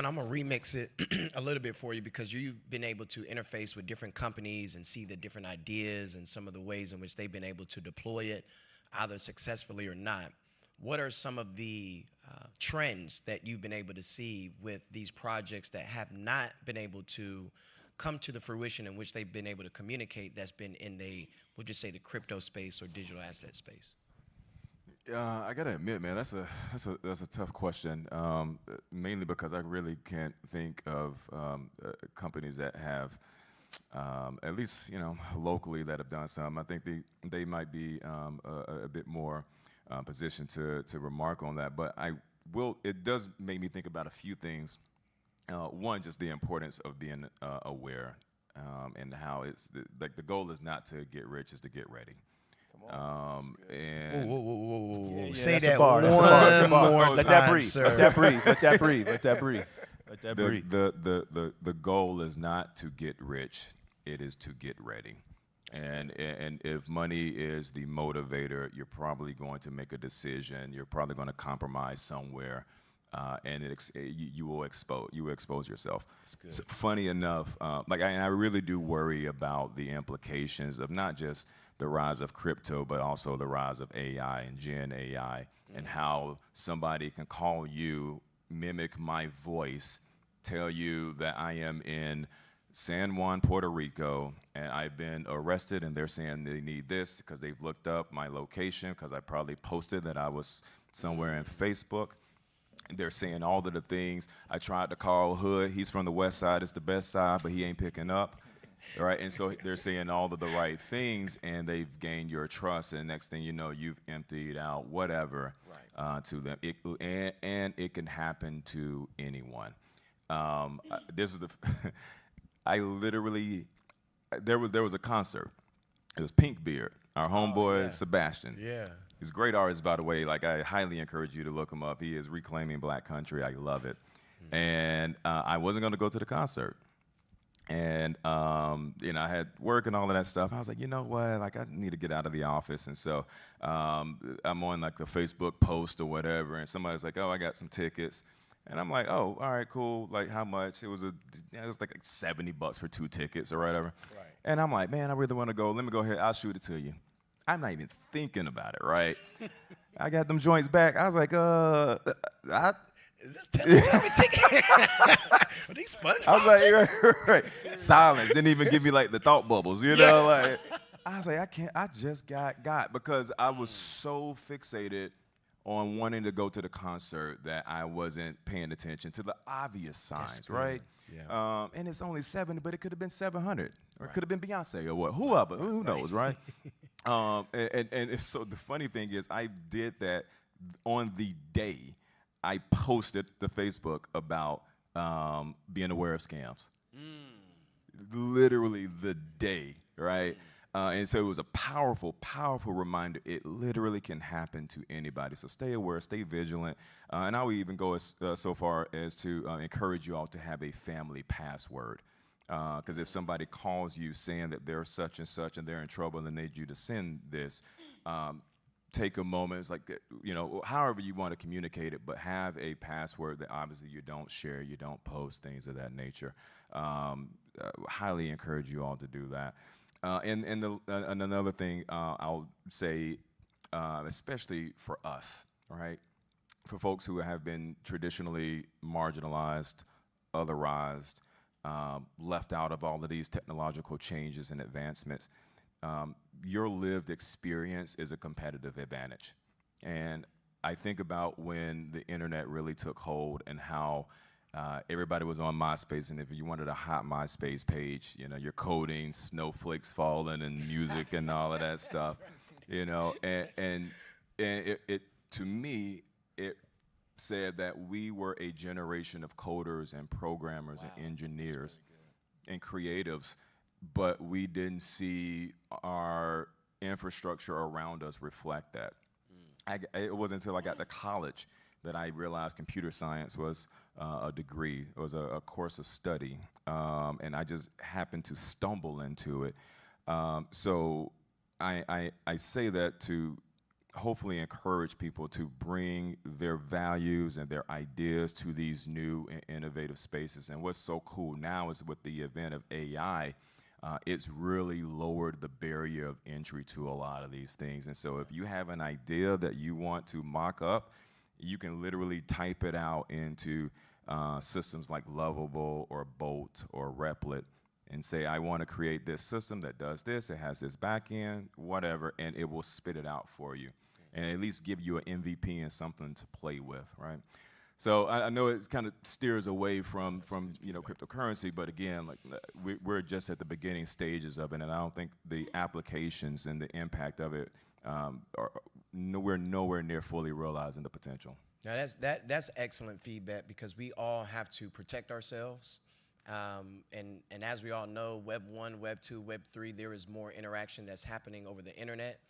And I'm gonna remix it a little bit for you because you've been able to interface with different companies and see the different ideas and some of the ways in which they've been able to deploy it, either successfully or not. What are some of the trends that you've been able to see with these projects that have not been able to come to the fruition in which they've been able to communicate that's been in the, we'll just say the crypto space or digital asset space? I gotta admit, man, that's a tough question. Mainly because I really can't think of companies that have, at least locally, that have done some. I think they might be a bit more positioned to remark on that. But I will. It does make me think about a few things. One, just the importance of being aware, and how like the goal is not to get rich, is to get ready. Whoa, And whoa, whoa, whoa, whoa, Yeah, whoa. yeah, Say that's a that bar. one That's a bar. That's a bar. more Let that time, breathe. sir. Let that breathe. Let that breathe. Let that breathe. Let that the, breathe. the goal is not to get rich, it is to get ready. And if money is the motivator, you're probably going to make a decision. You're probably going to compromise somewhere, and you will expose yourself. So, funny enough, and I really do worry about the implications of not just the rise of crypto, but also the rise of AI and Gen AI, and how somebody can call you, mimic my voice, tell you that I am in San Juan, Puerto Rico, and I've been arrested, and they're saying they need this because they've looked up my location because I probably posted that I was somewhere in Facebook. They're saying all of the things. I tried to call Hood. He's from the west side. It's the best side, but he ain't picking up. Right? And so they're saying all of the right things, and they've gained your trust. And next thing you know, you've emptied out whatever to them. And it can happen to anyone. This is the. I literally, there was a concert. It was Pink Beard, our homeboy Sebastian. Yeah. He's a great artist, by the way. Like, I highly encourage you to look him up. He is reclaiming black country. I love it. And I wasn't going to go to the concert. And, I had work and all of that stuff. I was like, you know what? Like, I need to get out of the office. And so I'm on, like, the Facebook post or whatever. And somebody's like, oh, I got some tickets. And I'm like, oh, all right, cool. Like, how much? It was like $70 for 2 tickets or whatever. Right. And I'm like, man, I really want to go. Let me go ahead. I'll shoot it to you. I'm not even thinking about it, right? I got them joints back. I was like, Is this Teletubby ticket? Are these SpongeBob I was like, tickets? right. Silence. Didn't even give me like the thought bubbles, like. I was like, I can't. I just got because I was so fixated on wanting to go to the concert that I wasn't paying attention to the obvious signs, right? Yeah. And it's only 70, but it could have been 700, or it could have been Beyonce or what, whoever, who knows, right? And it's so the funny thing is, I did that on the day I posted to Facebook about being aware of scams. Literally the day, right? And so it was a powerful, powerful reminder. It literally can happen to anybody. So stay aware, stay vigilant. And I would even go so far as to encourage you all to have a family password. Because if somebody calls you saying that they're such and such and they're in trouble and they need you to send this, take a moment. It's like, however you want to communicate it, but have a password that obviously you don't share, you don't post, things of that nature. Highly encourage you all to do that. And another thing I'll say, especially for us, right? For folks who have been traditionally marginalized, otherized, left out of all of these technological changes and advancements, your lived experience is a competitive advantage. And I think about when the internet really took hold and how everybody was on MySpace, and if you wanted a hot MySpace page, you're coding, snowflakes falling, and music and all of that stuff, and it to me, it said that we were a generation of coders and programmers and engineers and creatives, but we didn't see our infrastructure around us reflect that. It wasn't until I got to college that I realized computer science was a degree, it was a course of study, and I just happened to stumble into it. So I say that to hopefully encourage people to bring their values and their ideas to these new and innovative spaces. And what's so cool now is with the advent of AI, it's really lowered the barrier of entry to a lot of these things. And so if you have an idea that you want to mock up, you can literally type it out into systems like Lovable or Bolt or Replit and say, I want to create this system that does this, it has this back end, whatever, and it will spit it out for you and at least give you an MVP and something to play with, right? So I know it kind of steers away from cryptocurrency, but again, like we're just at the beginning stages of it, and I don't think the applications and the impact of it we're nowhere near fully realizing the potential. Now that's excellent feedback because we all have to protect ourselves. And as we all know, Web 1, Web 2, Web 3, there is more interaction that's happening over the internet.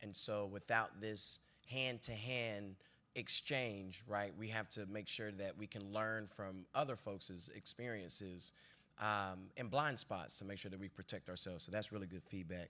And so without this hand-to-hand exchange, right, we have to make sure that we can learn from other folks' experiences and blind spots to make sure that we protect ourselves. So that's really good feedback.